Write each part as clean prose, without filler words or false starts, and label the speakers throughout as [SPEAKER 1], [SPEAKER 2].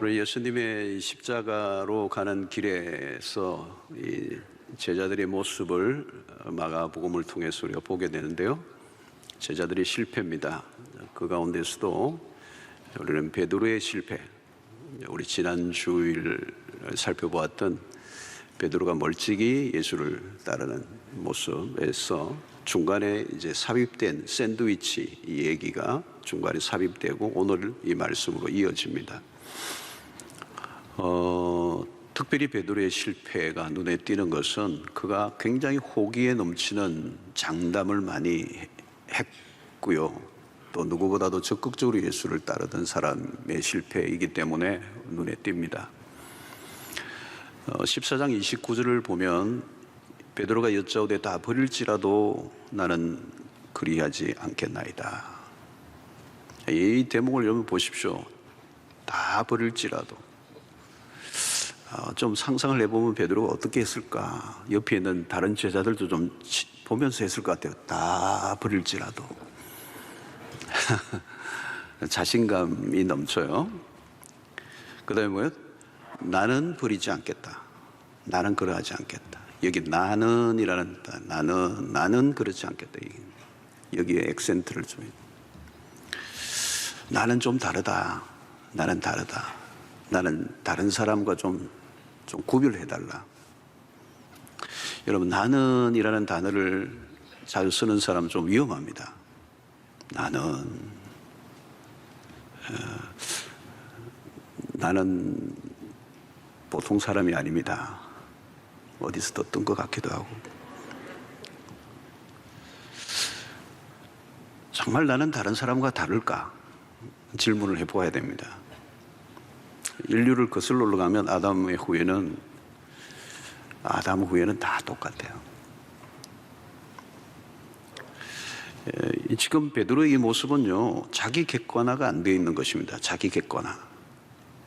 [SPEAKER 1] 오늘 예수님의 십자가로 가는 길에서 이 제자들의 모습을 마가복음을 통해서 우리가 보게 되는데요. 제자들이 실패입니다. 그 가운데서도 우리는 베드로의 실패, 우리 지난 주일 살펴보았던 베드로가 멀찍이 예수를 따르는 모습에서 중간에 이제 삽입된 샌드위치 이 얘기가 중간에 삽입되고 오늘 이 말씀으로 이어집니다. 특별히 베드로의 실패가 눈에 띄는 것은 그가 굉장히 호기에 넘치는 장담을 많이 했고요. 또 누구보다도 적극적으로 예수를 따르던 사람의 실패이기 때문에 눈에 띕니다. 14장 29절을 보면 베드로가 여짜오되 다 버릴지라도 나는 그리하지 않겠나이다. 이 대목을 여러분 보십시오. 다 버릴지라도. 좀 상상을 해보면 베드로가 어떻게 했을까? 옆에 있는 다른 제자들도 좀 보면서 했을 것 같아요. 다 버릴지라도. 자신감이 넘쳐요. 그 다음에 뭐예요? 나는 버리지 않겠다. 나는 그러하지 않겠다. 여기 나는이라는 나는 그렇지 않겠다. 여기에 액센트를 좀 해요. 나는 좀 다르다. 나는 다르다. 나는 다른 사람과 좀 구별해달라. 여러분, 나는이라는 단어를 자주 쓰는 사람 좀 위험합니다. 나는 보통 사람이 아닙니다. 어디서 듣던 것 같기도 하고. 정말 나는 다른 사람과 다를까? 질문을 해보아야 됩니다. 인류를 거슬러 올라가면 아담 후에는 다 똑같아요. 지금 베드로의 이 모습은요, 자기 객관화가 안 되어 있는 것입니다. 자기 객관화.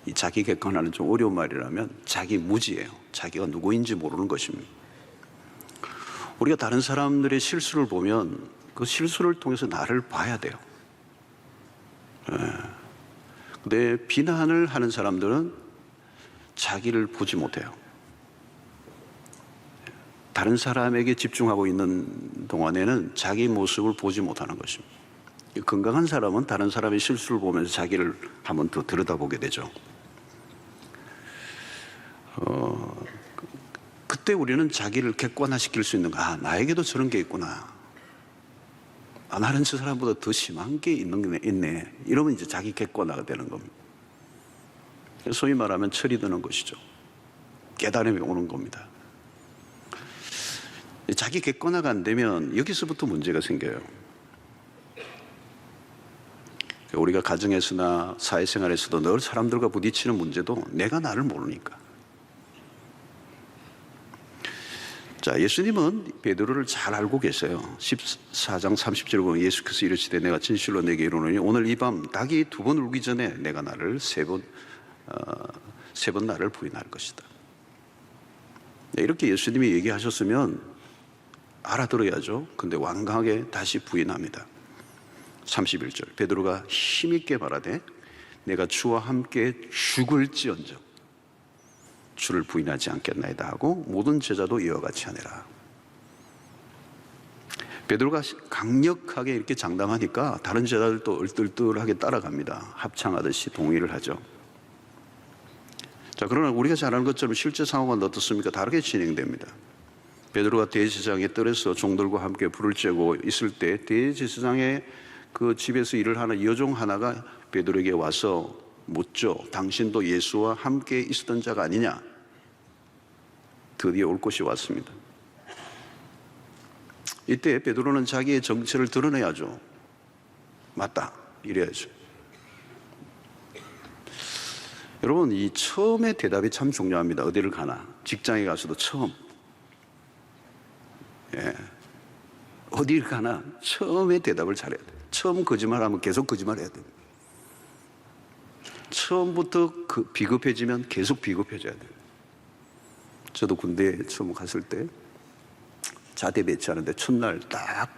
[SPEAKER 1] 이 자기 객관화는 좀 어려운 말이라면 자기 무지예요. 자기가 누구인지 모르는 것입니다. 우리가 다른 사람들의 실수를 보면 그 실수를 통해서 나를 봐야 돼요. 근데 비난을 하는 사람들은 자기를 보지 못해요. 다른 사람에게 집중하고 있는 동안에는 자기 모습을 보지 못하는 것입니다. 건강한 사람은 다른 사람의 실수를 보면서 자기를 한번 더 들여다보게 되죠. 그때 우리는 자기를 객관화시킬 수 있는 거, 나에게도 저런 게 있구나. 나는 저 사람보다 더 심한 게 있네. 이러면 이제 자기 객관화가 되는 겁니다. 소위 말하면 철이 드는 것이죠. 깨달음이 오는 겁니다. 자기 객관화가 안 되면 여기서부터 문제가 생겨요. 우리가 가정에서나 사회생활에서도 늘 사람들과 부딪히는 문제도 내가 나를 모르니까. 자, 예수님은 베드로를 잘 알고 계세요. 14장 30절 보면 예수께서 이르시되 내가 진실로 내게 이르노니 오늘 이 밤 닭이 두 번 울기 전에 내가 나를 세 번 나를 부인할 것이다. 이렇게 예수님이 얘기하셨으면 알아들어야죠. 근데 완강하게 다시 부인합니다. 31절 베드로가 힘있게 말하되 내가 주와 함께 죽을지언정 주를 부인하지 않겠나이다 하고 모든 제자도 이와 같이 하니라. 베드로가 강력하게 이렇게 장담하니까 다른 제자들도 얼떨떨하게 따라갑니다. 합창하듯이 동의를 하죠. 자, 그러나 우리가 잘 아는 것처럼 실제 상황은 어떻습니까? 다르게 진행됩니다. 베드로가 대제사장에 뜰에서 종들과 함께 불을 쬐고 있을 때 대제사장의 그 집에서 일을 하는 여종 하나가 베드로에게 와서 묻죠. 당신도 예수와 함께 있었던 자가 아니냐? 드디어 올 것이 왔습니다. 이때 베드로는 자기의 정체를 드러내야죠. 맞다, 이래야죠. 여러분, 이 처음의 대답이 참 중요합니다. 어디를 가나 직장에 가서도 처음, 어디를 가나 처음에 대답을 잘해야 돼요. 처음 거짓말하면 계속 거짓말해야 돼요. 처음부터 비겁해지면 계속 비겁해져야 돼요. 저도 군대에 처음 갔을 때 자대 배치하는데 첫날 딱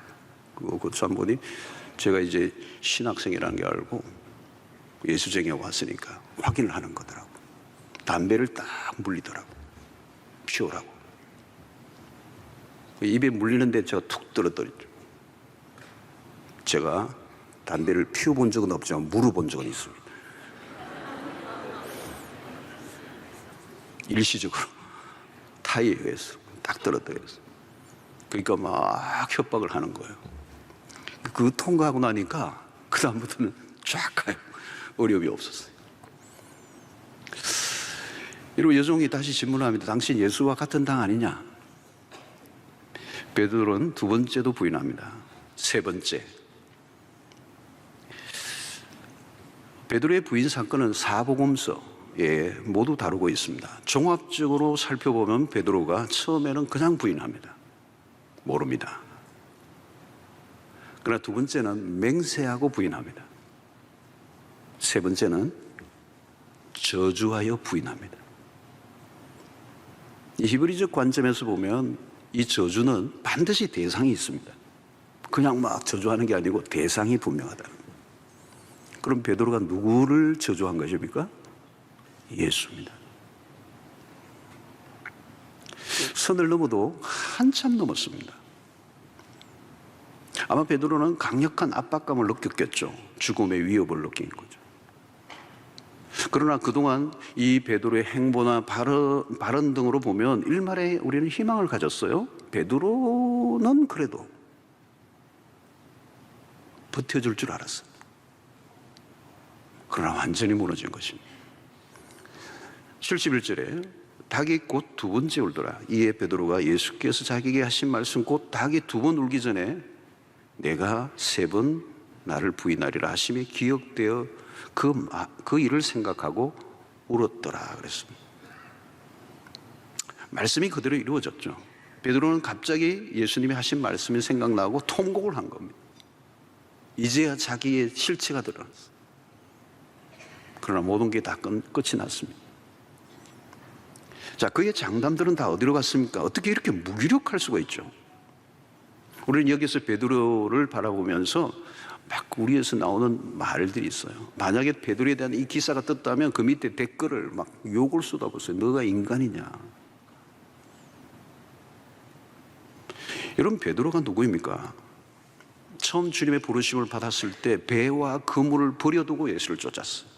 [SPEAKER 1] 그거 고참 보니 제가 이제 신학생이라는 게 알고 예수쟁이가 왔으니까 확인을 하는 거더라고. 담배를 딱 물리더라고. 피우라고. 입에 물리는데 제가 툭 떨어뜨렸죠. 제가 담배를 피워본 적은 없지만 물어본 적은 있습니다. 일시적으로 타이에 의해서 딱 떨어뜨렸어요. 그러니까 막 협박을 하는 거예요. 그거 통과하고 나니까 그 다음부터는 쫙 가요. 어려움이 없었어요. 이러고 여종이 다시 질문합니다. 당신 예수와 같은 당 아니냐? 베드로는 두 번째도 부인합니다. 세 번째, 베드로의 부인 사건은 사복음서에 모두 다루고 있습니다. 종합적으로 살펴보면 베드로가 처음에는 그냥 부인합니다. 모릅니다. 그러나 두 번째는 맹세하고 부인합니다. 세 번째는 저주하여 부인합니다. 이 히브리적 관점에서 보면 이 저주는 반드시 대상이 있습니다. 그냥 막 저주하는 게 아니고 대상이 분명하다. 그럼 베드로가 누구를 저주한 것입니까? 예수입니다. 선을 넘어도 한참 넘었습니다. 아마 베드로는 강력한 압박감을 느꼈겠죠. 죽음의 위협을 느낀 거죠. 그러나 그동안 이 베드로의 행보나 발언 등으로 보면 일말에 우리는 희망을 가졌어요. 베드로는 그래도 버텨줄 줄 알았어요. 그러나 완전히 무너진 것입니다. 71절에 닭이 곧 두 번째 울더라. 이에 베드로가 예수께서 자기에게 하신 말씀 곧 닭이 두 번 울기 전에 내가 세 번 나를 부인하리라 하심이 기억되어 그 일을 생각하고 울었더라 그랬습니다. 말씀이 그대로 이루어졌죠. 베드로는 갑자기 예수님이 하신 말씀이 생각나고 통곡을 한 겁니다. 이제야 자기의 실체가 드러났어요. 그러나 모든 게 다 끝이 났습니다. 자, 그의 장담들은 다 어디로 갔습니까? 어떻게 이렇게 무기력할 수가 있죠? 우리는 여기서 베드로를 바라보면서 막 우리에서 나오는 말들이 있어요. 만약에 베드로에 대한 이 기사가 떴다면 그 밑에 댓글을 막 욕을 쏟아부었어요. 너가 인간이냐? 여러분, 베드로가 누구입니까? 처음 주님의 부르심을 받았을 때 배와 그물을 버려두고 예수를 쫓았어요.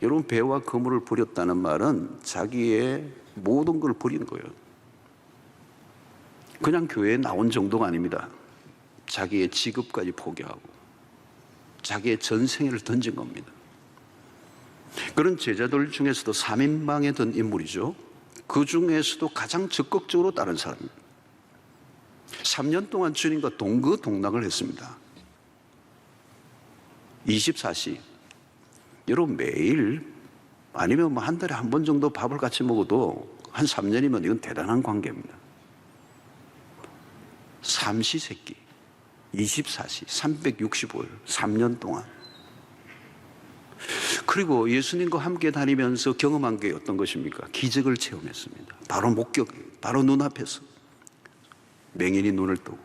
[SPEAKER 1] 여러분, 배와 그물을 버렸다는 말은 자기의 모든 걸 버리는 거예요. 그냥 교회에 나온 정도가 아닙니다. 자기의 직업까지 포기하고 자기의 전생애를 던진 겁니다. 그런 제자들 중에서도 3인방에 든 인물이죠. 그 중에서도 가장 적극적으로 따른 사람입니다. 3년 동안 주님과 동거동락을 했습니다. 24시. 여러분, 매일 아니면 뭐 한 달에 한 번 정도 밥을 같이 먹어도 한 3년이면 이건 대단한 관계입니다. 삼시세끼 24시 365일 3년 동안. 그리고 예수님과 함께 다니면서 경험한 게 어떤 것입니까? 기적을 체험했습니다. 바로 목격, 바로 눈앞에서 맹인이 눈을 뜨고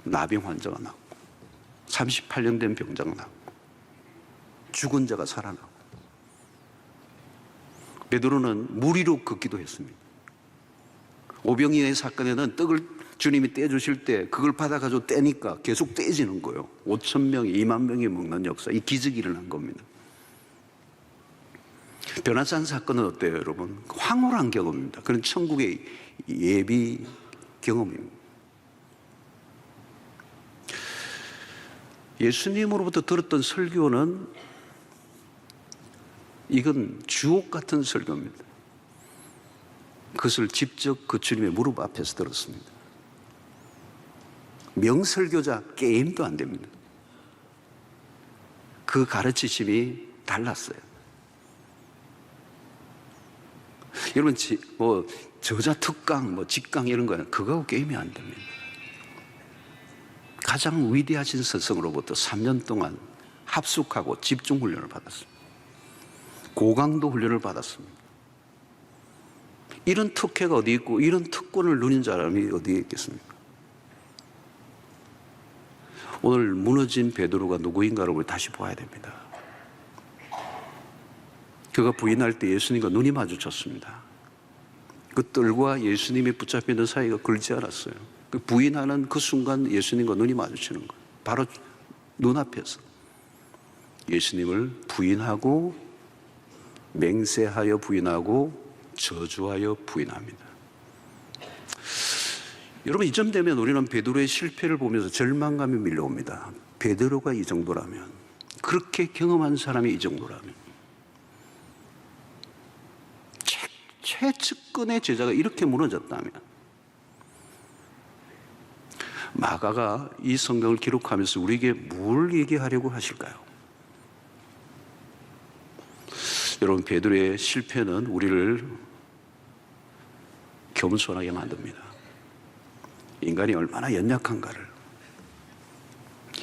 [SPEAKER 1] 나병 환자가 낫고 38년 된 병자가 낫고 죽은 자가 살아나고. 베드로는 무리로 걷기도 했습니다. 오병이의 사건에는 떡을 주님이 떼주실 때 그걸 받아가지고 떼니까 계속 떼지는 거예요. 5,000명이 2만 명이 먹는 역사, 이 기적이 일어난 겁니다. 변화산 사건은 어때요, 여러분? 황홀한 경험입니다. 그런 천국의 예비 경험입니다. 예수님으로부터 들었던 설교는 이건 주옥 같은 설교입니다. 그것을 직접 그 주님의 무릎 앞에서 들었습니다. 명설교자 게임도 안 됩니다. 그 가르치심이 달랐어요. 여러분, 저자 특강, 직강 이런 거는 그거하고 게임이 안 됩니다. 가장 위대하신 스승으로부터 3년 동안 합숙하고 집중 훈련을 받았습니다. 고강도 훈련을 받았습니다. 이런 특혜가 어디 있고 이런 특권을 누린 사람이 어디에 있겠습니까? 오늘 무너진 베드로가 누구인가를 우리 다시 봐야 됩니다. 그가 부인할 때 예수님과 눈이 마주쳤습니다. 그 뜰과 예수님이 붙잡히는 사이가 걸지 않았어요. 그 부인하는 그 순간 예수님과 눈이 마주치는 거예요. 바로 눈앞에서 예수님을 부인하고 맹세하여 부인하고 저주하여 부인합니다. 여러분, 이쯤 되면 우리는 베드로의 실패를 보면서 절망감이 밀려옵니다. 베드로가 이 정도라면, 그렇게 경험한 사람이 이 정도라면, 최측근의 제자가 이렇게 무너졌다면, 마가가 이 성경을 기록하면서 우리에게 뭘 얘기하려고 하실까요? 여러분, 베드로의 실패는 우리를 겸손하게 만듭니다. 인간이 얼마나 연약한가를,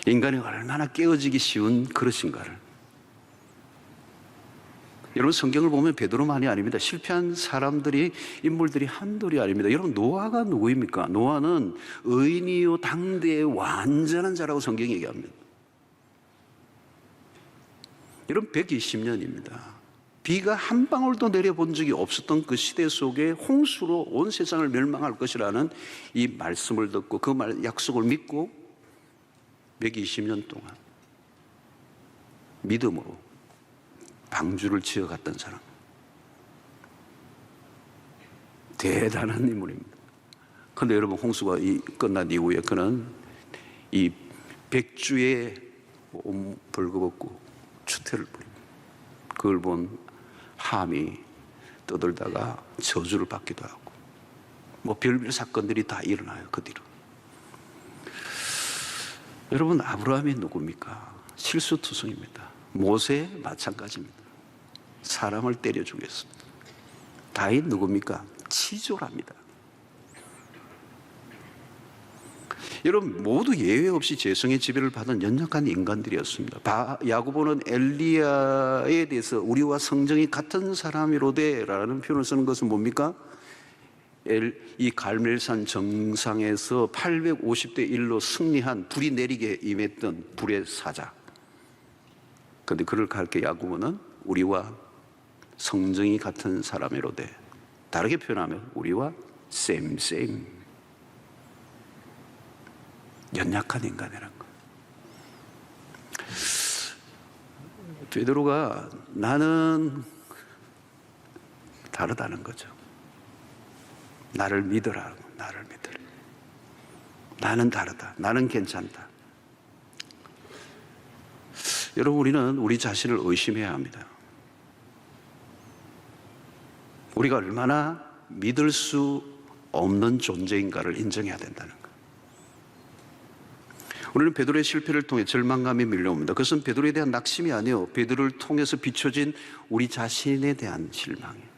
[SPEAKER 1] 인간이 얼마나 깨어지기 쉬운 그릇인가를. 여러분, 성경을 보면 베드로만이 아닙니다. 실패한 사람들이, 인물들이 한둘이 아닙니다. 여러분, 노아가 누구입니까? 노아는 의인이요 당대의 완전한 자라고 성경이 얘기합니다. 여러분, 120년입니다. 비가 한 방울도 내려본 적이 없었던 그 시대 속에 홍수로 온 세상을 멸망할 것이라는 이 말씀을 듣고 그 약속을 믿고 120년 동안 믿음으로 방주를 지어갔던 사람, 대단한 인물입니다. 그런데 여러분, 홍수가 끝난 이후에 그는 이 백주에 벌거벗고 추태를 부립니다. 그걸 본 함이 떠들다가 저주를 받기도 하고, 뭐 별별 사건들이 다 일어나요. 그 뒤로. 여러분, 아브라함이 누굽니까? 실수투성입니다. 모세 마찬가지입니다. 사람을 때려 죽였습니다. 다윗 누굽니까? 치졸합니다. 여러분, 모두 예외 없이 재성의 지배를 받은 연약한 인간들이었습니다. 야고보는 엘리야에 대해서 우리와 성정이 같은 사람이로되라는 표현을 쓰는 것은 뭡니까? 이 갈멜산 정상에서 850대 1로 승리한 불이 내리게 임했던 불의 사자. 그런데 그를 가르쳐 야고보는 우리와 성정이 같은 사람이로되, 다르게 표현하면 우리와 셈셈, 연약한 인간이라는 거. 베드로가 나는 다르다는 거죠. 나를 믿어라. 나를 믿어라. 나는 다르다. 나는 괜찮다. 여러분, 우리는 우리 자신을 의심해야 합니다. 우리가 얼마나 믿을 수 없는 존재인가를 인정해야 된다는 거예요. 우리는 베드로의 실패를 통해 절망감이 밀려옵니다. 그것은 베드로에 대한 낙심이 아니에요. 베드로를 통해서 비춰진 우리 자신에 대한 실망이에요.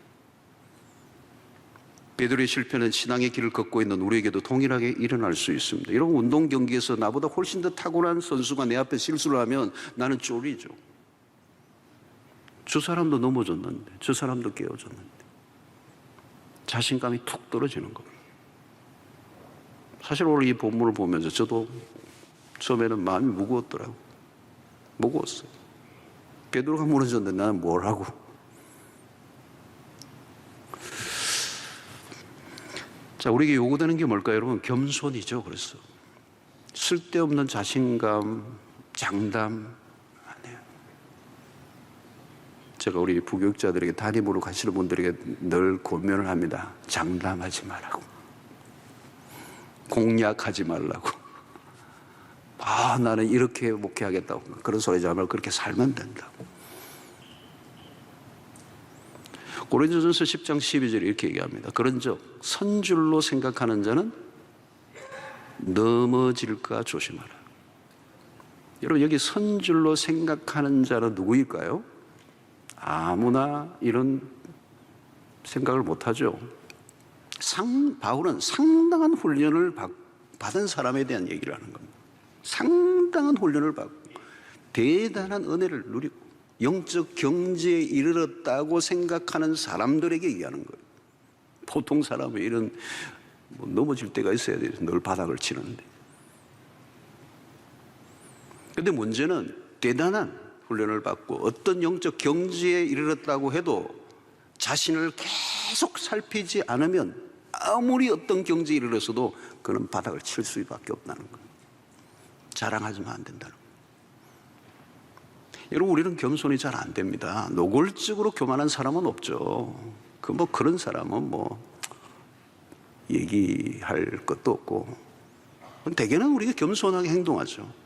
[SPEAKER 1] 베드로의 실패는 신앙의 길을 걷고 있는 우리에게도 동일하게 일어날 수 있습니다. 여러분, 운동 경기에서 나보다 훨씬 더 탁월한 선수가 내 앞에 실수를 하면 나는 쫄이죠. 저 사람도 넘어졌는데, 저 사람도 깨어졌는데, 자신감이 툭 떨어지는 겁니다. 사실 오늘 이 본문을 보면서 저도 처음에는 마음이 무거웠더라고요. 무거웠어요. 베드로가 무너졌는데 나는 뭘 하고. 자, 우리에게 요구되는 게 뭘까요, 여러분? 겸손이죠. 그래서 쓸데없는 자신감, 장담 아니에요. 제가 우리 부교육자들에게, 담임으로 가시는 분들에게 늘 권면을 합니다. 장담하지 말라고, 공약하지 말라고. 나는 이렇게 목회하겠다고, 그런 소리 하지 말고 그렇게 살면 된다고. 고린도전서 10장 12절에 이렇게 얘기합니다. 그런즉 선줄로 생각하는 자는 넘어질까 조심하라. 여러분, 여기 선줄로 생각하는 자는 누구일까요? 아무나 이런 생각을 못하죠. 바울은 상당한 훈련을 받은 사람에 대한 얘기를 하는 겁니다. 상당한 훈련을 받고 대단한 은혜를 누리고 영적 경지에 이르렀다고 생각하는 사람들에게 얘기하는 거예요. 보통 사람은 이런 넘어질 때가 있어야 돼요. 늘 바닥을 치는데. 근데 문제는 대단한 훈련을 받고 어떤 영적 경지에 이르렀다고 해도 자신을 계속 살피지 않으면 아무리 어떤 경지에 이르렀어도 그는 바닥을 칠 수밖에 없다는 거예요. 자랑하지만 안 된다는 거예요. 여러분, 우리는 겸손이 잘 안 됩니다. 노골적으로 교만한 사람은 없죠. 그런 사람은 얘기할 것도 없고. 대개는 우리가 겸손하게 행동하죠.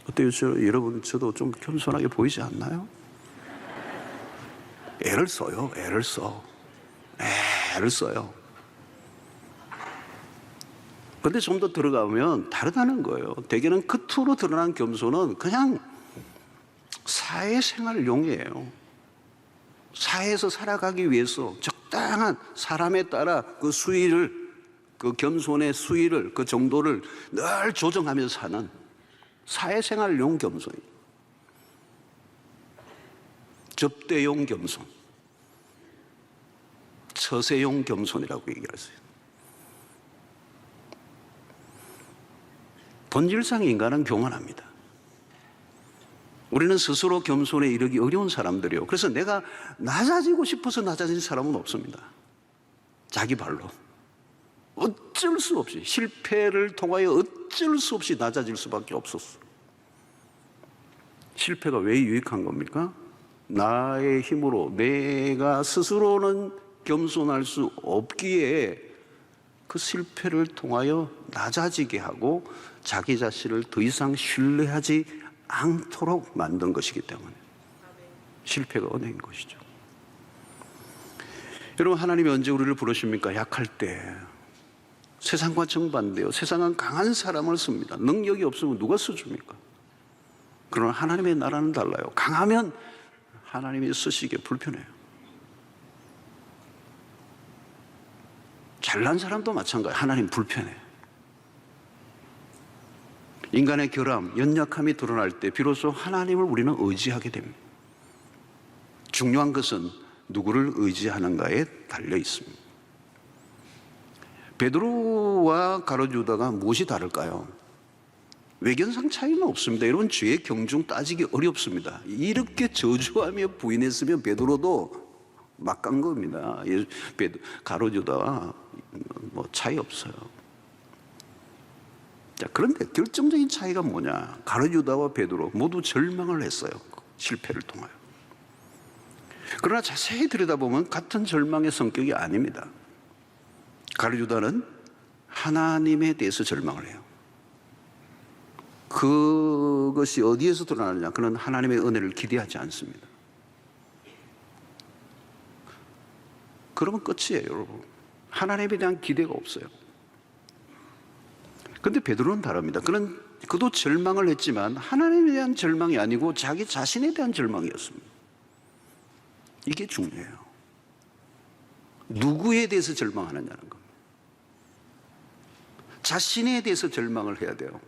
[SPEAKER 1] 어때요? 여러분, 저도 좀 겸손하게 보이지 않나요? 애를 써요. 애를 써요. 근데 좀 더 들어가면 다르다는 거예요. 대개는 겉으로 드러난 겸손은 그냥 사회생활용이에요. 사회에서 살아가기 위해서 적당한 사람에 따라 그 수위를, 그 겸손의 수위를, 그 정도를 늘 조정하면서 사는 사회생활용 겸손이에요. 접대용 겸손, 처세용 겸손이라고 얘기했어요. 본질상 인간은 교만합니다. 우리는 스스로 겸손에 이르기 어려운 사람들이요. 그래서 내가 낮아지고 싶어서 낮아진 사람은 없습니다. 자기 발로. 어쩔 수 없이, 실패를 통하여 어쩔 수 없이 낮아질 수밖에 없었어. 실패가 왜 유익한 겁니까? 나의 힘으로 내가 스스로는 겸손할 수 없기에 그 실패를 통하여 낮아지게 하고 자기 자신을 더 이상 신뢰하지 않도록 만든 것이기 때문에 실패가 은혜인 것이죠. 여러분, 하나님이 언제 우리를 부르십니까? 약할 때. 세상과 정반대요. 세상은 강한 사람을 씁니다. 능력이 없으면 누가 써줍니까? 그러나 하나님의 나라는 달라요. 강하면 하나님이 쓰시기에 불편해요. 잘난 사람도 마찬가지예요. 하나님 불편해. 인간의 결함, 연약함이 드러날 때 비로소 하나님을 우리는 의지하게 됩니다. 중요한 것은 누구를 의지하는가에 달려 있습니다. 베드로와 가룟 유다가 무엇이 다를까요? 외견상 차이는 없습니다. 여러분, 죄의 경중 따지기 어렵습니다. 이렇게 저주하며 부인했으면 베드로도 막 간 겁니다. 가룟 유다와 차이 없어요. 자, 그런데 결정적인 차이가 뭐냐? 가룟 유다와 베드로 모두 절망을 했어요. 실패를 통하여. 그러나 자세히 들여다보면 같은 절망의 성격이 아닙니다. 가룟 유다는 하나님에 대해서 절망을 해요. 그것이 어디에서 드러나느냐? 그는 하나님의 은혜를 기대하지 않습니다. 그러면 끝이에요, 여러분. 하나님에 대한 기대가 없어요. 그런데 베드로는 다릅니다. 그도 절망을 했지만 하나님에 대한 절망이 아니고 자기 자신에 대한 절망이었습니다. 이게 중요해요. 누구에 대해서 절망하느냐는 겁니다. 자신에 대해서 절망을 해야 돼요.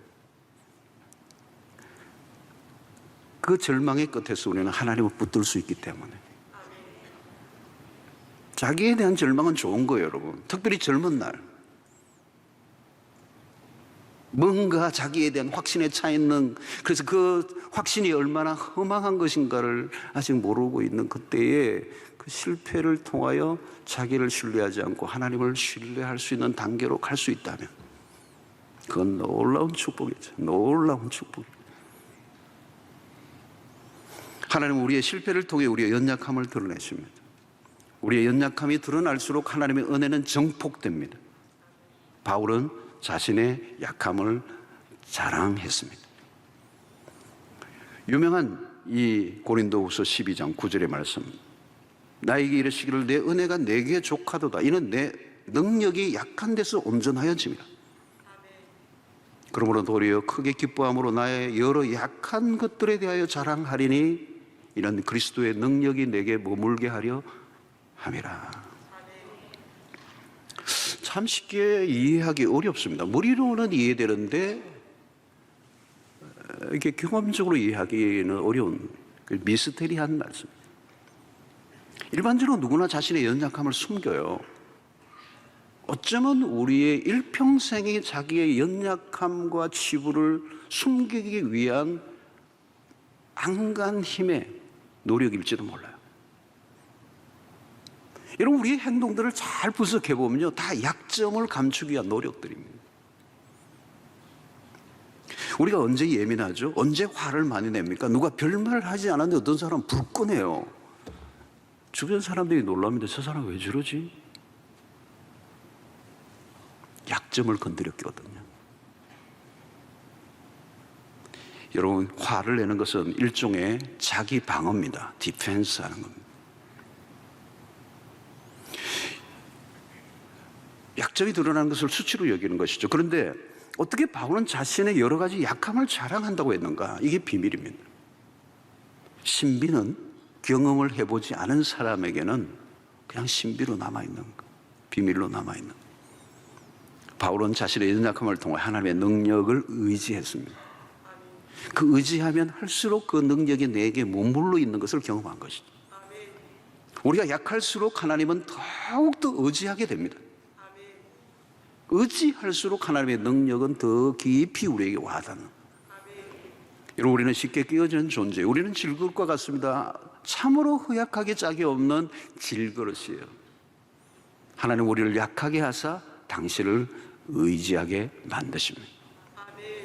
[SPEAKER 1] 그 절망의 끝에서 우리는 하나님을 붙들 수 있기 때문에. 자기에 대한 절망은 좋은 거예요, 여러분. 특별히 젊은 날. 뭔가 자기에 대한 확신에 차 있는, 그래서 그 확신이 얼마나 허망한 것인가를 아직 모르고 있는 그때에 그 실패를 통하여 자기를 신뢰하지 않고 하나님을 신뢰할 수 있는 단계로 갈 수 있다면 그건 놀라운 축복이죠. 놀라운 축복. 하나님은 우리의 실패를 통해 우리의 연약함을 드러내십니다. 우리의 연약함이 드러날수록 하나님의 은혜는 정폭됩니다. 바울은 자신의 약함을 자랑했습니다. 유명한 이 고린도후서 12장 9절의 말씀, 나에게 이르시기를 내 은혜가 내게 족하도다. 이는 내 능력이 약한 데서 온전하여짐이라. 그러므로 도리어 크게 기뻐함으로 나의 여러 약한 것들에 대하여 자랑하리니 이는 그리스도의 능력이 내게 머물게 하려 함이라. 참 쉽게 이해하기 어렵습니다. 머리로는 이해되는데 이렇게 경험적으로 이해하기는 어려운 미스테리한 말씀입니다. 일반적으로 누구나 자신의 연약함을 숨겨요. 어쩌면 우리의 일평생이 자기의 연약함과 치부를 숨기기 위한 안간 힘의 노력일지도 몰라요. 여러분, 우리의 행동들을 잘 분석해 보면요, 다 약점을 감추기 위한 노력들입니다. 우리가 언제 예민하죠? 언제 화를 많이 냅니까? 누가 별말 하지 않았는데 어떤 사람은 불 꺼내요. 주변 사람들이 놀랍니다. 저 사람 왜 저러지? 약점을 건드렸거든요. 여러분, 화를 내는 것은 일종의 자기 방어입니다. 디펜스 하는 겁니다. 약점이 드러나는 것을 수치로 여기는 것이죠. 그런데 어떻게 바울은 자신의 여러 가지 약함을 자랑한다고 했는가? 이게 비밀입니다. 신비는 경험을 해보지 않은 사람에게는 그냥 신비로 남아있는 거, 비밀로 남아있는 거. 바울은 자신의 연약함을 통해 하나님의 능력을 의지했습니다. 그 의지하면 할수록 그 능력이 내게 머물러 있는 것을 경험한 것이죠. 우리가 약할수록 하나님은 더욱더 의지하게 됩니다. 의지할수록 하나님의 능력은 더 깊이 우리에게 와닿는. 여러분, 우리는 쉽게 끼어지는 존재예요. 우리는 질그릇과 같습니다. 참으로 허약하게 짝이 없는 질그릇이에요. 하나님 우리를 약하게 하사 당신을 의지하게 만드십니다.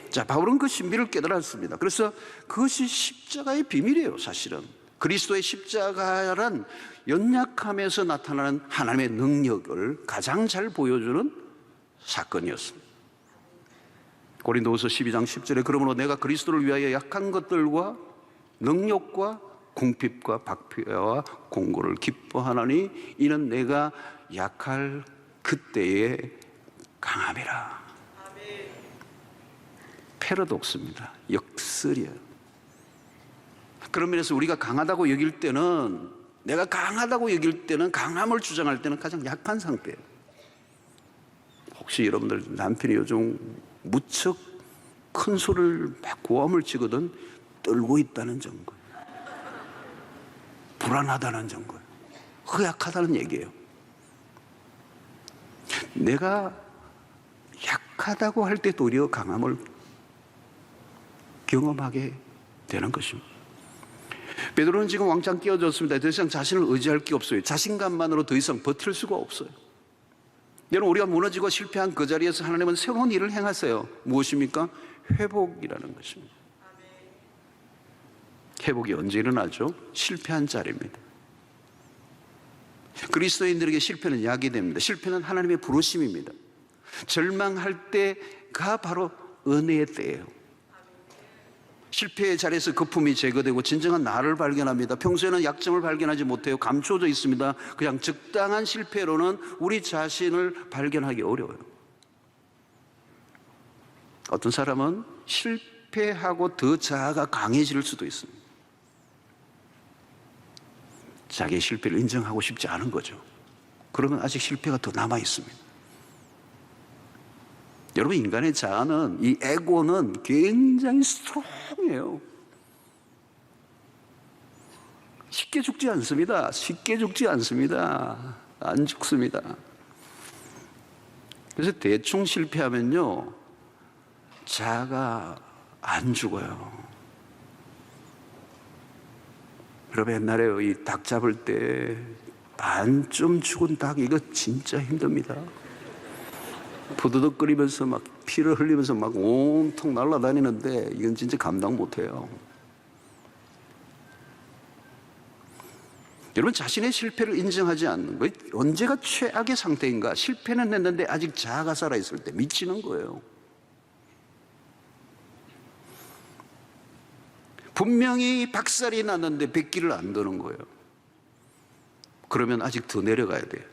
[SPEAKER 1] 자, 바울은 그 신비를 깨달았습니다. 그래서 그것이 십자가의 비밀이에요. 사실은 그리스도의 십자가란 연약함에서 나타나는 하나님의 능력을 가장 잘 보여주는 사건이었습니다. 고린도후서 12장 10절에 그러므로 내가 그리스도를 위하여 약한 것들과 능력과 궁핍과 박피와 공고를 기뻐하나니 이는 내가 약할 그때에 강함이라. 패러독스입니다. 역설이에요. 그런 면에서 우리가 강하다고 여길 때는, 내가 강하다고 여길 때는, 강함을 주장할 때는 가장 약한 상태예요. 혹시 여러분들 남편이 요즘 무척 큰 소리를 막 고함을 치거든 떨고 있다는 증거, 불안하다는 증거, 허약하다는 얘기예요. 내가 약하다고 할 때 도리어 강함을 경험하게 되는 것입니다. 베드로는 지금 왕창 끼어졌습니다. 더 이상 자신을 의지할 게 없어요. 자신감만으로 더 이상 버틸 수가 없어요. 여러분, 우리가 무너지고 실패한 그 자리에서 하나님은 새로운 일을 행하세요. 무엇입니까? 회복이라는 것입니다. 회복이 언제 일어나죠? 실패한 자리입니다. 그리스도인들에게 실패는 약이 됩니다. 실패는 하나님의 부르심입니다. 절망할 때가 바로 은혜의 때예요. 실패의 자리에서 거품이 제거되고 진정한 나를 발견합니다. 평소에는 약점을 발견하지 못해요. 감춰져 있습니다. 그냥 적당한 실패로는 우리 자신을 발견하기 어려워요. 어떤 사람은 실패하고 더 자아가 강해질 수도 있습니다. 자기의 실패를 인정하고 싶지 않은 거죠. 그러면 아직 실패가 더 남아 있습니다. 여러분, 인간의 자아는, 이 에고는 굉장히 스트롱해요. 쉽게 죽지 않습니다. 쉽게 죽지 않습니다. 안 죽습니다. 그래서 대충 실패하면요, 자아가 안 죽어요. 여러분, 옛날에 이 닭 잡을 때 반쯤 죽은 닭, 이거 진짜 힘듭니다. 부드덕거리면서 막 피를 흘리면서 막 온통 날아다니는데 이건 진짜 감당 못해요. 여러분, 자신의 실패를 인정하지 않는 거, 언제가 최악의 상태인가? 실패는 했는데 아직 자아가 살아있을 때 미치는 거예요. 분명히 박살이 났는데 백기를 안 드는 거예요. 그러면 아직 더 내려가야 돼요.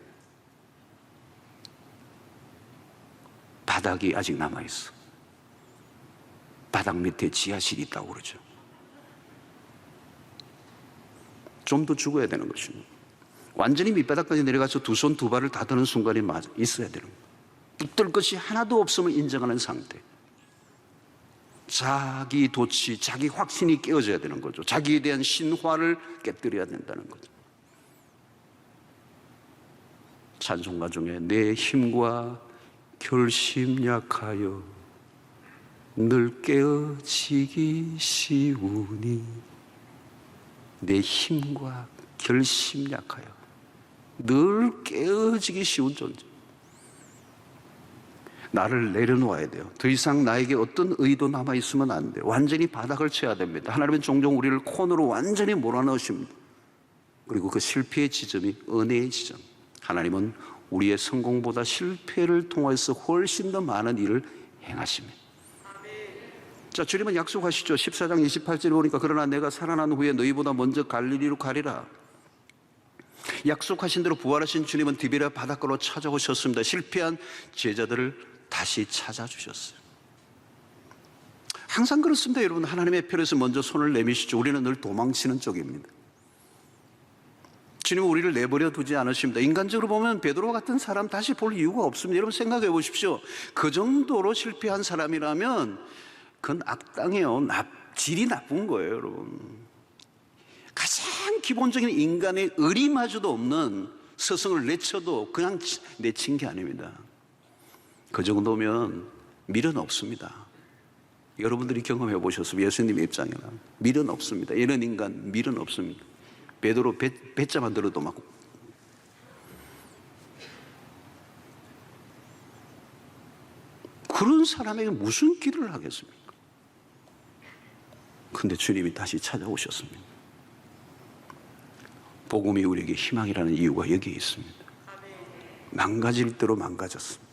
[SPEAKER 1] 바닥이 아직 남아있어. 바닥 밑에 지하실이 있다고 그러죠. 좀 더 죽어야 되는 것입니다. 완전히 밑바닥까지 내려가서 두 손 두 발을 다 드는 순간이 있어야 되는 거예요. 붙들 것이 하나도 없음을 인정하는 상태. 자기 도취, 자기 확신이 깨어져야 되는 거죠. 자기에 대한 신화를 깨뜨려야 된다는 거죠. 찬송가 중에 내 힘과 결심 약하여 늘 깨어지기 쉬우니, 내 힘과 결심 약하여 늘 깨어지기 쉬운 존재. 나를 내려놓아야 돼요. 더 이상 나에게 어떤 의도 남아있으면 안 돼요. 완전히 바닥을 쳐야 됩니다. 하나님은 종종 우리를 코너로 완전히 몰아넣으십니다. 그리고 그 실패의 지점이 은혜의 지점. 하나님은 우리의 성공보다 실패를 통해서 훨씬 더 많은 일을 행하십니다. 자, 주님은 약속하시죠. 14장 28절에 보니까 그러나 내가 살아난 후에 너희보다 먼저 갈릴리로 가리라. 약속하신 대로 부활하신 주님은 디베랴 바닷가로 찾아오셨습니다. 실패한 제자들을 다시 찾아주셨어요. 항상 그렇습니다, 여러분. 하나님의 편에서 먼저 손을 내미시죠. 우리는 늘 도망치는 쪽입니다. 주님은 우리를 내버려 두지 않으십니다. 인간적으로 보면 베드로 같은 사람 다시 볼 이유가 없습니다. 여러분 생각해 보십시오. 그 정도로 실패한 사람이라면 그건 악당이에요. 질이 나쁜 거예요, 여러분. 가장 기본적인 인간의 의리마저도 없는 스승을 내쳐도 그냥 내친 게 아닙니다. 그 정도면 미련 없습니다. 여러분들이 경험해 보셨으면 예수님의 입장이나 미련 없습니다. 이런 인간 미련 없습니다. 베드로 배짜만 들어도 막 그런 사람에게 무슨 기도를 하겠습니까? 근데 주님이 다시 찾아오셨습니다. 복음이 우리에게 희망이라는 이유가 여기에 있습니다. 망가질 대로 망가졌습니다.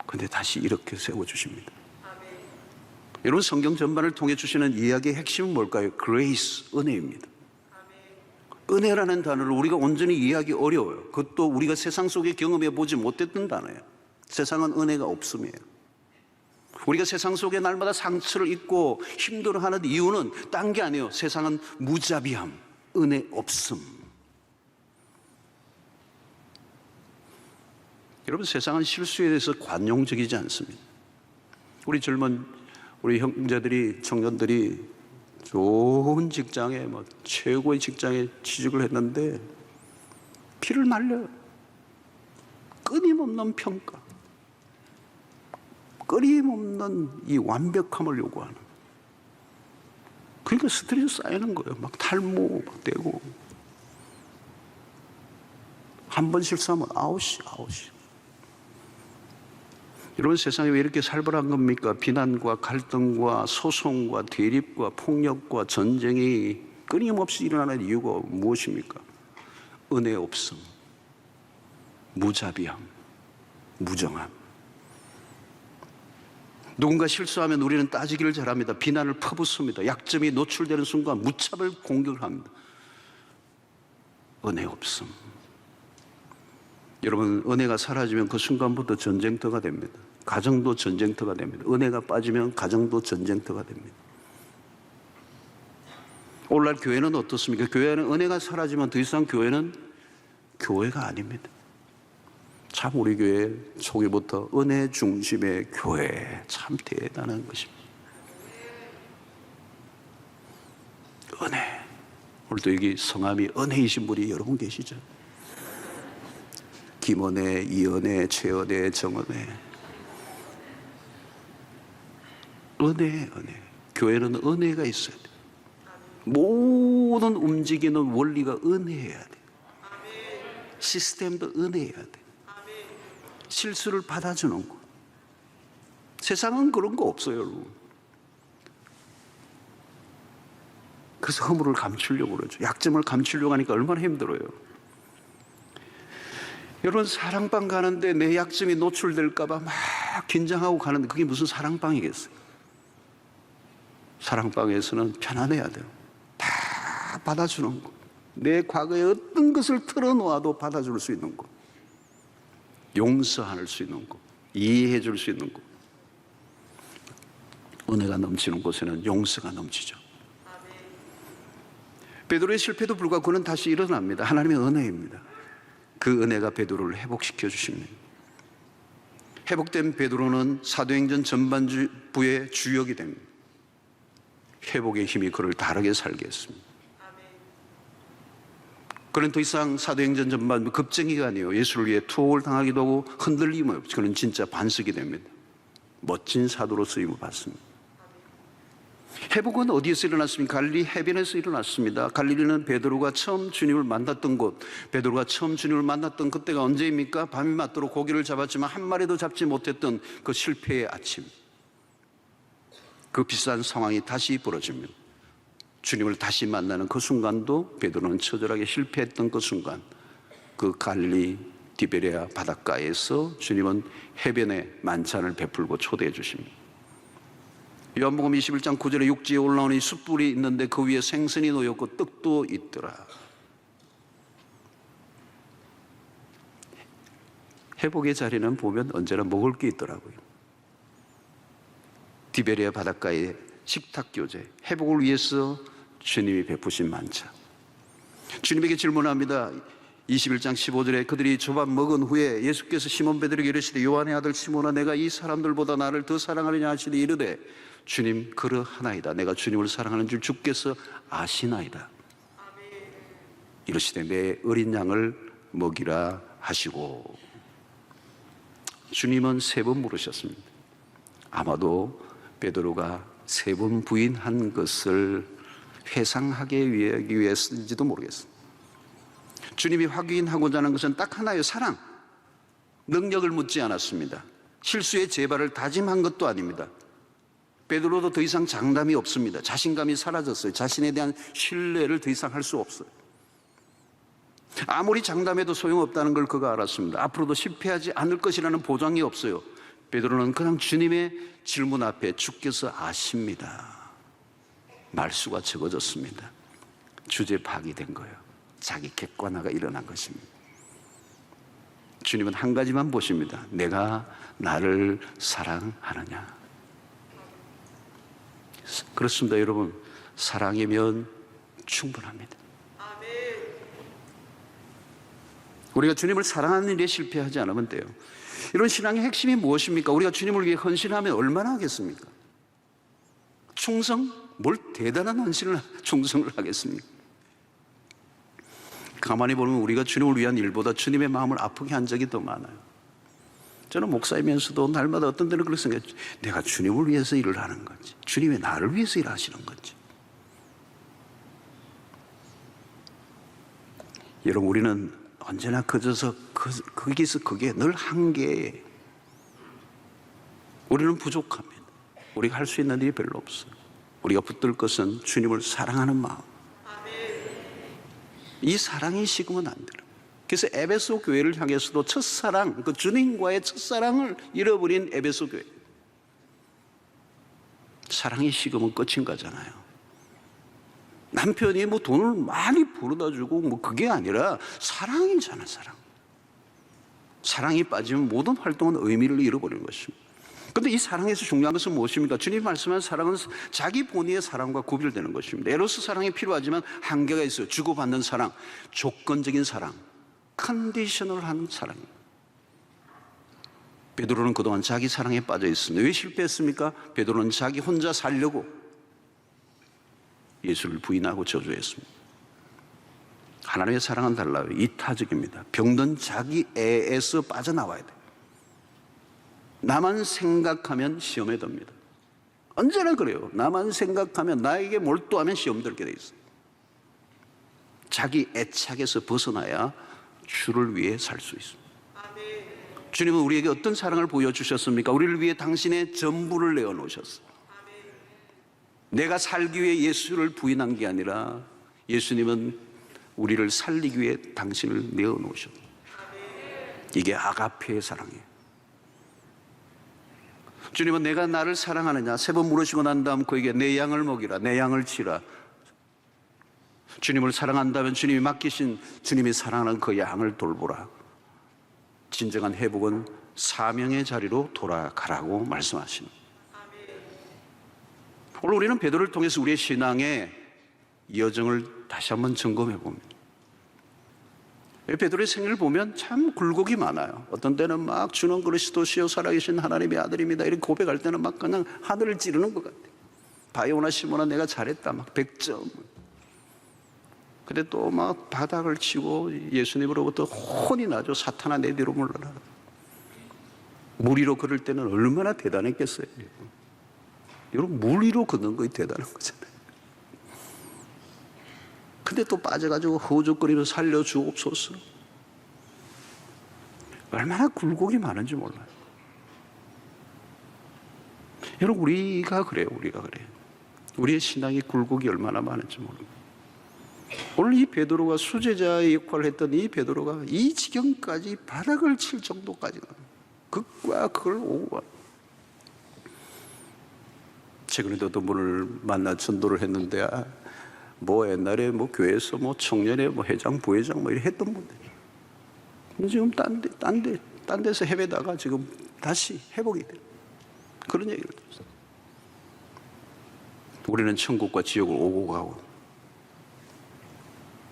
[SPEAKER 1] 근데 다시 이렇게 세워주십니다. 여러분, 성경 전반을 통해 주시는 이야기의 핵심은 뭘까요? 그레이스, 은혜입니다. 은혜라는 단어를 우리가 온전히 이해하기 어려워요. 그것도 우리가 세상 속에 경험해 보지 못했던 단어예요. 세상은 은혜가 없음이에요. 우리가 세상 속에 날마다 상처를 입고 힘들어하는 이유는 딴 게 아니에요. 세상은 무자비함, 은혜 없음. 여러분, 세상은 실수에 대해서 관용적이지 않습니다. 우리 형제들이, 청년들이 좋은 직장에, 최고의 직장에 취직을 했는데 피를 말려요. 끊임없는 평가, 끊임없는 이 완벽함을 요구하는. 그러니까 스트레스 쌓이는 거예요. 막 탈모 막 되고, 한 번 실수하면 아웃이. 여러분, 세상이 왜 이렇게 살벌한 겁니까? 비난과 갈등과 소송과 대립과 폭력과 전쟁이 끊임없이 일어나는 이유가 무엇입니까? 은혜 없음, 무자비함, 무정함. 누군가 실수하면 우리는 따지기를 잘합니다. 비난을 퍼붓습니다. 약점이 노출되는 순간 무차별 공격을 합니다. 은혜 없음. 여러분, 은혜가 사라지면 그 순간부터 전쟁터가 됩니다. 가정도 전쟁터가 됩니다. 은혜가 빠지면 가정도 전쟁터가 됩니다. 오늘날 교회는 어떻습니까? 교회는 은혜가 사라지면 더 이상 교회는 교회가 아닙니다. 참 우리 교회 초기부터 은혜 중심의 교회, 참 대단한 것입니다. 은혜. 오늘도 여기 성함이 은혜이신 분이 여러분 계시죠? 김은혜, 이은혜, 최은혜, 정은혜. 은혜. 교회는 은혜가 있어야 돼. 모든 움직이는 원리가 은혜해야 돼. 시스템도 은혜해야 돼. 실수를 받아주는 거. 세상은 그런 거 없어요, 여러분. 그래서 허물을 감추려고 그러죠. 약점을 감추려고 하니까 얼마나 힘들어요. 여러분, 사랑방 가는데 내 약점이 노출될까 봐 막 긴장하고 가는데 그게 무슨 사랑방이겠어요? 사랑방에서는 편안해야 돼요. 다 받아주는 거. 내 과거에 어떤 것을 털어놓아도 받아줄 수 있는 거. 용서할 수 있는 거. 이해해 줄 수 있는 거. 은혜가 넘치는 곳에는 용서가 넘치죠. 베드로의 실패도 불구하고 그는 다시 일어납니다. 하나님의 은혜입니다. 그 은혜가 베드로를 회복시켜 주십니다. 회복된 베드로는 사도행전 전반부의 주역이 됩니다. 회복의 힘이 그를 다르게 살게 했습니다. 그는 더 이상 사도행전 전반 급쟁이가 아니에요. 예수를 위해 투옥을 당하기도 하고 흔들림이 없이 그는 진짜 반석이 됩니다. 멋진 사도로 쓰임을 받습니다. 회복은 어디에서 일어났습니까? 갈릴리 해변에서 일어났습니다. 갈릴리는 베드로가 처음 주님을 만났던 곳, 베드로가 처음 주님을 만났던 그때가 언제입니까? 밤이 맞도록 고기를 잡았지만 한 마리도 잡지 못했던 그 실패의 아침, 그 비싼 상황이 다시 벌어집니다. 주님을 다시 만나는 그 순간도 베드로는 처절하게 실패했던 그 순간, 그 갈릴리 디베레아 바닷가에서 주님은 해변에 만찬을 베풀고 초대해 주십니다. 요한복음 21장 9절에 육지에 올라오니 숯불이 있는데 그 위에 생선이 놓였고 떡도 있더라. 회복의 자리는 보면 언제나 먹을 게 있더라고요. 디베레아 바닷가의 식탁 교제, 회복을 위해서 주님이 베푸신 만찬. 주님에게 질문합니다. 21장 15절에 그들이 조밥 먹은 후에 예수께서 시몬 베드로에게 이르시되 요한의 아들 시몬아 내가 이 사람들보다 나를 더 사랑하느냐 하시니 이르되 주님 그러하나이다. 내가 주님을 사랑하는 줄 주께서 아시나이다. 이르시되 내 어린 양을 먹이라 하시고, 주님은 3번 물으셨습니다. 아마도 베드로가 3번 부인한 것을 회상하기 위해서인지도 모르겠습니다. 주님이 확인하고자 하는 것은 딱 하나예요. 사랑. 능력을 묻지 않았습니다. 실수의 재발을 다짐한 것도 아닙니다. 베드로도 더 이상 장담이 없습니다. 자신감이 사라졌어요. 자신에 대한 신뢰를 더 이상 할 수 없어요. 아무리 장담해도 소용없다는 걸 그가 알았습니다. 앞으로도 실패하지 않을 것이라는 보장이 없어요. 베드로는 그냥 주님의 질문 앞에 주께서 아십니다. 말수가 적어졌습니다. 주제 파악이 된 거예요. 자기 객관화가 일어난 것입니다. 주님은 한 가지만 보십니다. 내가 나를 사랑하느냐. 그렇습니다, 여러분. 사랑이면 충분합니다. 우리가 주님을 사랑하는 일에 실패하지 않으면 돼요. 이런 신앙의 핵심이 무엇입니까? 우리가 주님을 위해 헌신하면 얼마나 하겠습니까? 충성? 뭘 대단한 충성을 하겠습니까? 가만히 보면 우리가 주님을 위한 일보다 주님의 마음을 아프게 한 적이 더 많아요. 저는 목사이면서도 날마다 어떤 때는 그렇게 생각해요. 내가 주님을 위해서 일을 하는 건지, 주님이 나를 위해서 일하시는 건지. 여러분, 우리는 언제나 그저서 거기서 그게 늘 한계예요. 우리는 부족합니다. 우리가 할 수 있는 일이 별로 없어요. 우리가 붙들 것은 주님을 사랑하는 마음. 이 사랑이 식으면 안 돼요. 그래서 에베소 교회를 향해서도 첫사랑, 그 주님과의 첫사랑을 잃어버린 에베소 교회. 사랑이 식으면 끝인 거잖아요. 남편이 뭐 돈을 많이 벌어다 주고 뭐 그게 아니라 사랑이잖아, 사랑. 사랑이 빠지면 모든 활동은 의미를 잃어버리는 것입니다. 그런데 이 사랑에서 중요한 것은 무엇입니까? 주님이 말씀한 사랑은 자기 본의의 사랑과 구별되는 것입니다. 에로스 사랑이 필요하지만 한계가 있어요. 주고받는 사랑, 조건적인 사랑, 컨디셔널한 사랑입니다. 베드로는 그동안 자기 사랑에 빠져 있습니다. 왜 실패했습니까? 베드로는 자기 혼자 살려고 예수를 부인하고 저주했습니다. 하나님의 사랑은 달라요. 이타적입니다. 병든 자기 애에서 빠져나와야 돼요. 나만 생각하면 시험에 듭니다. 언제나 그래요. 나만 생각하면, 나에게 몰두하면 시험 들게 돼 있어요. 자기 애착에서 벗어나야 주를 위해 살 수 있습니다. 주님은 우리에게 어떤 사랑을 보여주셨습니까? 우리를 위해 당신의 전부를 내어놓으셨어요. 내가 살기 위해 예수를 부인한 게 아니라 예수님은 우리를 살리기 위해 당신을 내어놓으셨어요. 이게 아가페의 사랑이에요. 주님은 내가 나를 사랑하느냐 3번 물으시고 난 다음 그에게 내 양을 먹이라, 내 양을 치라. 주님을 사랑한다면 주님이 맡기신, 주님이 사랑하는 그 양을 돌보라. 진정한 회복은 사명의 자리로 돌아가라고 말씀하십니다. 오늘 우리는 베드로를 통해서 우리의 신앙의 여정을 다시 한번 점검해 봅니다. 베드로의 생애를 보면 참 굴곡이 많아요. 어떤 때는 막 주는 그리스도시요 살아계신 하나님의 아들입니다 이렇게 고백할 때는 막 그냥 하늘을 찌르는 것 같아요. 바요나 시모나 내가 잘했다 막 100점. 근데 또 막 바닥을 치고 예수님으로부터 혼이 나죠. 사탄아 내 뒤로 물러나라. 물 위로 걸을 때는 얼마나 대단했겠어요. 여러분 물 위로 걷는 거이 대단한 거잖아요. 근데 또 빠져가지고 허우적거리면서 살려주옵소서. 얼마나 굴곡이 많은지 몰라요. 여러분 우리가 그래요. 우리의 신앙의 굴곡이 얼마나 많은지 모릅니다. 오늘 이 베드로가 수제자의 역할을 했던 이 베드로가 이 지경까지 바닥을 칠 정도까지 극과 극을 오고 가. 최근에도 어떤 분을 만나 전도를 했는데 뭐 옛날에 뭐 교회에서 뭐 청년회 뭐 회장 부회장 뭐 이렇게 했던 분들 지금 딴 데서 헤매다가 지금 다시 회복이 돼요. 그런 얘기를 들었어요. 우리는 천국과 지옥을 오고 가고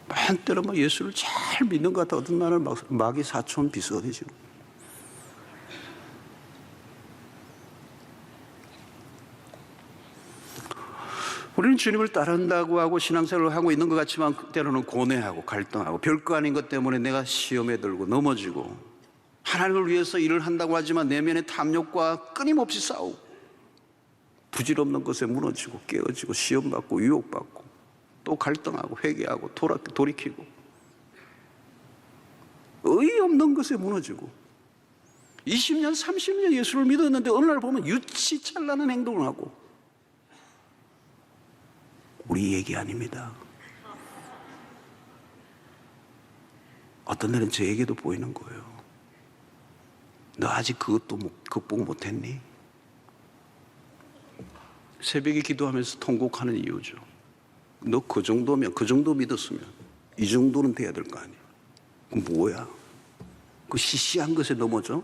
[SPEAKER 1] 한때는 막 예수를 잘 믿는 것 같아. 어떤 날은 마귀 사촌 비슷해지고. 우리는 주님을 따른다고 하고 신앙생활을 하고 있는 것 같지만 때로는 고뇌하고 갈등하고 별거 아닌 것 때문에 내가 시험에 들고 넘어지고 하나님을 위해서 일을 한다고 하지만 내면의 탐욕과 끊임없이 싸우고 부질없는 것에 무너지고 깨어지고 시험받고 유혹받고 또 갈등하고 회개하고 돌이키고 의없는 것에 무너지고 20년 30년 예수를 믿었는데 어느 날 보면 유치찬란한 행동을 하고 우리 얘기 아닙니다. 어떤 날은 저에게도 보이는 거예요. 너 아직 그것도 극복 못했니? 새벽에 기도하면서 통곡하는 이유죠. 너 그 정도면, 그 정도 믿었으면 이 정도는 돼야 될 거 아니야. 뭐야? 그 시시한 것에 넘어져?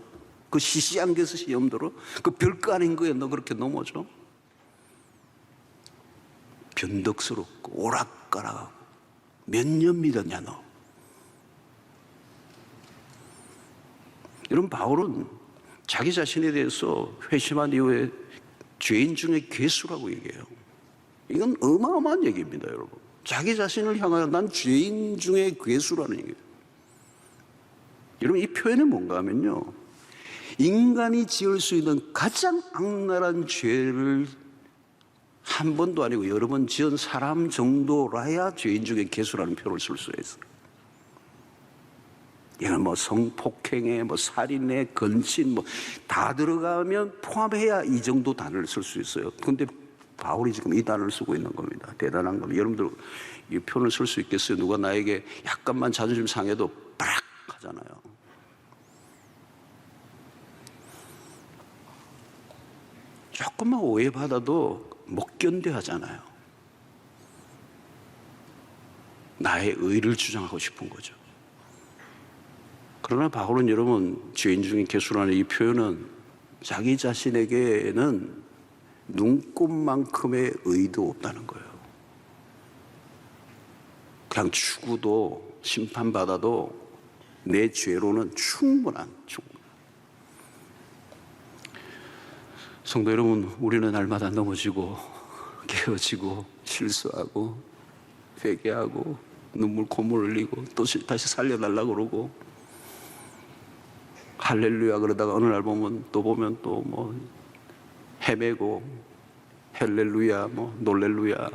[SPEAKER 1] 그 시시한 것에 시험 들어? 그 별거 아닌 거에 너 그렇게 넘어져? 변덕스럽고 오락가락하고 몇 년 믿었냐 너? 여러분 바울은 자기 자신에 대해서 회심한 이후에 죄인 중에 괴수라고 얘기해요. 이건 어마어마한 얘기입니다, 여러분. 자기 자신을 향하여 난 죄인 중에 괴수라는 얘기예요. 여러분 이 표현이 뭔가 하면요, 인간이 지을 수 있는 가장 악랄한 죄를 한 번도 아니고 여러 번 지은 사람 정도라야 죄인 중에 괴수라는 표현을 쓸 수 있어요. 이건 뭐 성폭행에 뭐 살인에 건신 뭐 다 들어가면 포함해야 이 정도 단어를 쓸 수 있어요. 그런데 바울이 지금 이 단어를 쓰고 있는 겁니다. 대단한 겁니다. 여러분들 이 표현을 쓸 수 있겠어요? 누가 나에게 약간만 자존심 상해도 빠락 하잖아요. 조금만 오해받아도 못 견뎌 하잖아요. 나의 의를 주장하고 싶은 거죠. 그러나 바울은 여러분 죄인 중에 괴수라는 이 표현은 자기 자신에게는 눈곱만큼의 의도 없다는 거예요. 그냥 죽어도 심판받아도 내 죄로는 충분한 죽음. 성도 여러분, 우리는 날마다 넘어지고 깨어지고 실수하고 회개하고 눈물 콧물 흘리고 또 다시 살려달라고 그러고 할렐루야 그러다가 어느 날 보면 또 뭐 헤매고 헬렐루야 뭐 놀렐루야.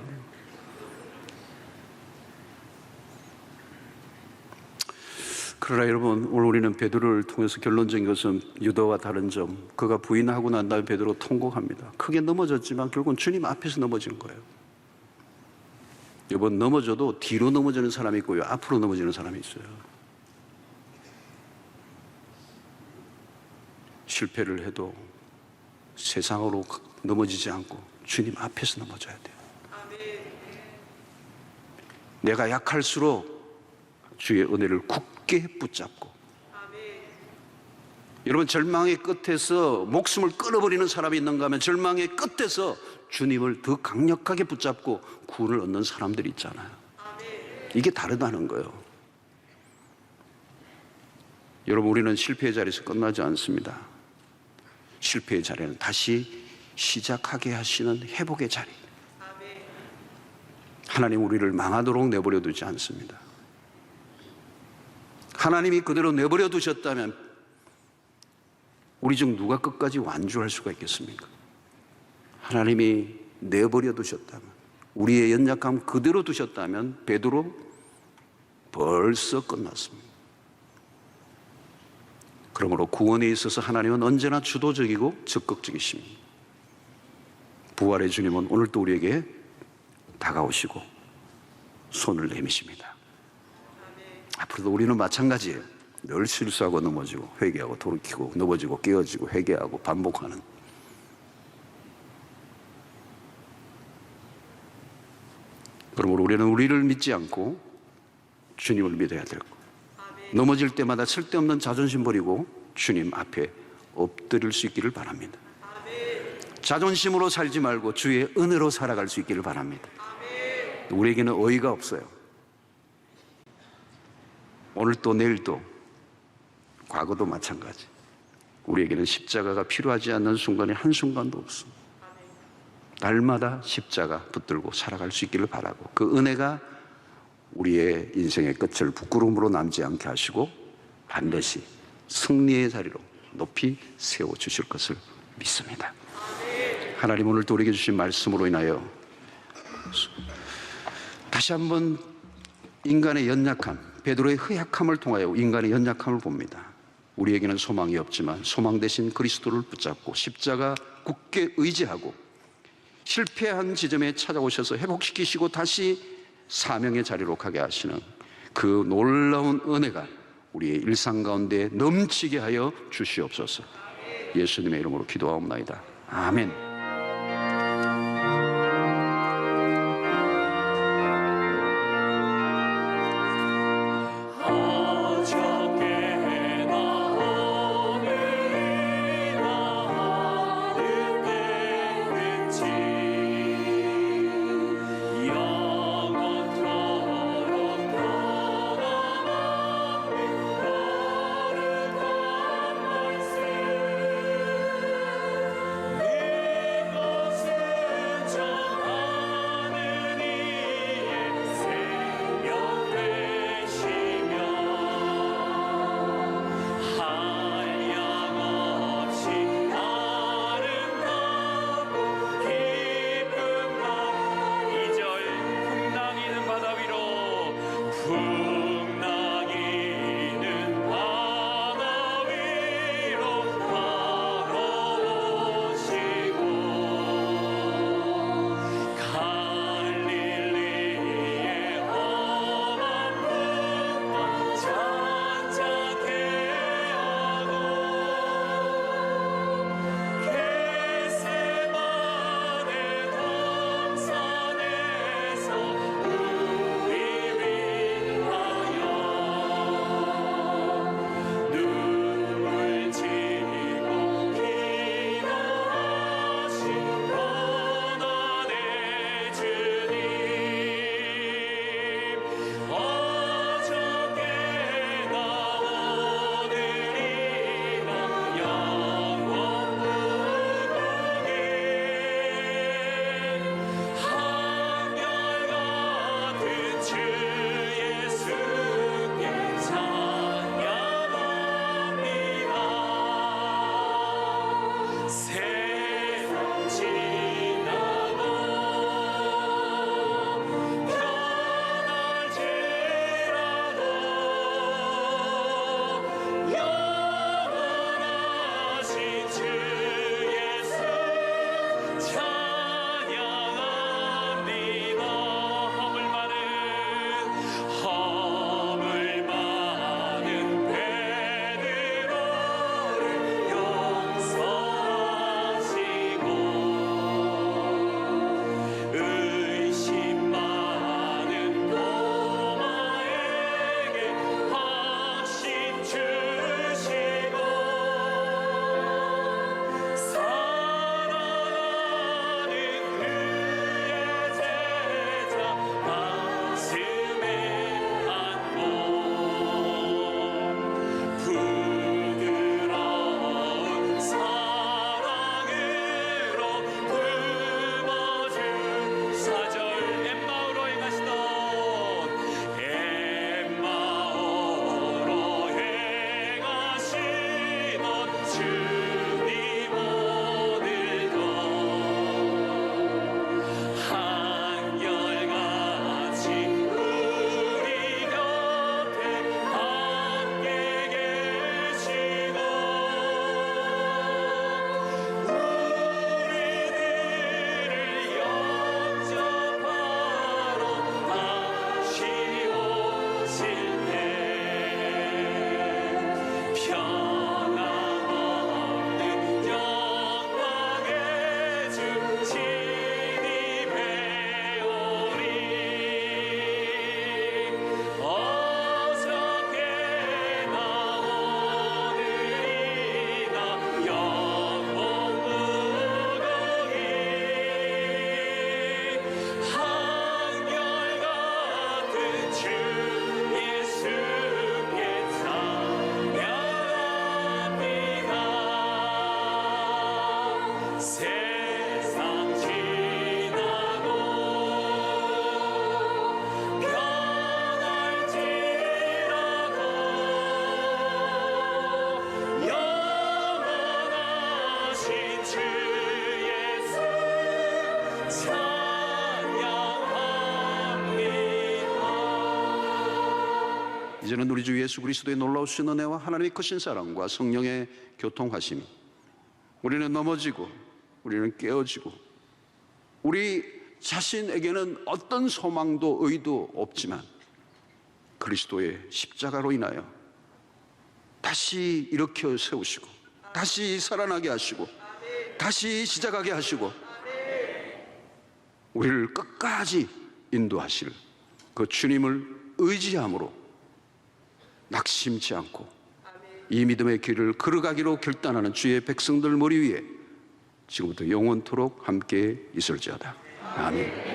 [SPEAKER 1] 그러나 여러분 오늘 우리는 베드로를 통해서 결론적인 것은 유다와 다른 점, 그가 부인하고 난 다음에 베드로 통곡합니다. 크게 넘어졌지만 결국은 주님 앞에서 넘어진 거예요. 이번 넘어져도 뒤로 넘어지는 사람이 있고요, 앞으로 넘어지는 사람이 있어요. 실패를 해도 세상으로 넘어지지 않고 주님 앞에서 넘어져야 돼요. 내가 약할수록 주의 은혜를 굳게 붙잡고. 여러분 절망의 끝에서 목숨을 끊어버리는 사람이 있는가 하면 절망의 끝에서 주님을 더 강력하게 붙잡고 구원을 얻는 사람들이 있잖아요. 이게 다르다는 거예요. 여러분 우리는 실패의 자리에서 끝나지 않습니다. 실패의 자리는 다시 시작하게 하시는 회복의 자리. 하나님 우리를 망하도록 내버려 두지 않습니다. 하나님이 그대로 내버려 두셨다면 우리 중 누가 끝까지 완주할 수가 있겠습니까? 하나님이 내버려 두셨다면, 우리의 연약함 그대로 두셨다면 베드로 벌써 끝났습니다. 그러므로 구원에 있어서 하나님은 언제나 주도적이고 적극적이십니다. 부활의 주님은 오늘도 우리에게 다가오시고 손을 내미십니다. 앞으로도 우리는 마찬가지예요. 늘 실수하고 넘어지고 회개하고 돌이키고 넘어지고 깨어지고 회개하고 반복하는. 그러므로 우리는 우리를 믿지 않고 주님을 믿어야 되고, 넘어질 때마다 쓸데없는 자존심 버리고 주님 앞에 엎드릴 수 있기를 바랍니다. 자존심으로 살지 말고 주의 은혜로 살아갈 수 있기를 바랍니다. 우리에게는 어이가 없어요. 오늘도 내일도 과거도 마찬가지. 우리에게는 십자가가 필요하지 않는 순간이 한순간도 없습니다. 날마다 십자가 붙들고 살아갈 수 있기를 바라고, 그 은혜가 우리의 인생의 끝을 부끄러움으로 남지 않게 하시고 반드시 승리의 자리로 높이 세워주실 것을 믿습니다. 하나님 오늘도 우리에게 주신 말씀으로 인하여 다시 한번 인간의 연약함, 베드로의 허약함을 통하여 인간의 연약함을 봅니다. 우리에게는 소망이 없지만 소망 대신 그리스도를 붙잡고 십자가 굳게 의지하고 실패한 지점에 찾아오셔서 회복시키시고 다시 사명의 자리로 가게 하시는 그 놀라운 은혜가 우리의 일상 가운데 넘치게 하여 주시옵소서. 예수님의 이름으로 기도하옵나이다. 아멘. 이제는 우리 주 예수 그리스도의 놀라우신 은혜와 하나님의 크신 사랑과 성령의 교통하심, 우리는 넘어지고 우리는 깨어지고 우리 자신에게는 어떤 소망도 의도 없지만 그리스도의 십자가로 인하여 다시 일으켜 세우시고 다시 살아나게 하시고 다시 시작하게 하시고 우리를 끝까지 인도하실 그 주님을 의지함으로 낙심치 않고 이 믿음의 길을 걸어가기로 결단하는 주의 백성들 머리 위에 지금부터 영원토록 함께 있을지어다. 아멘.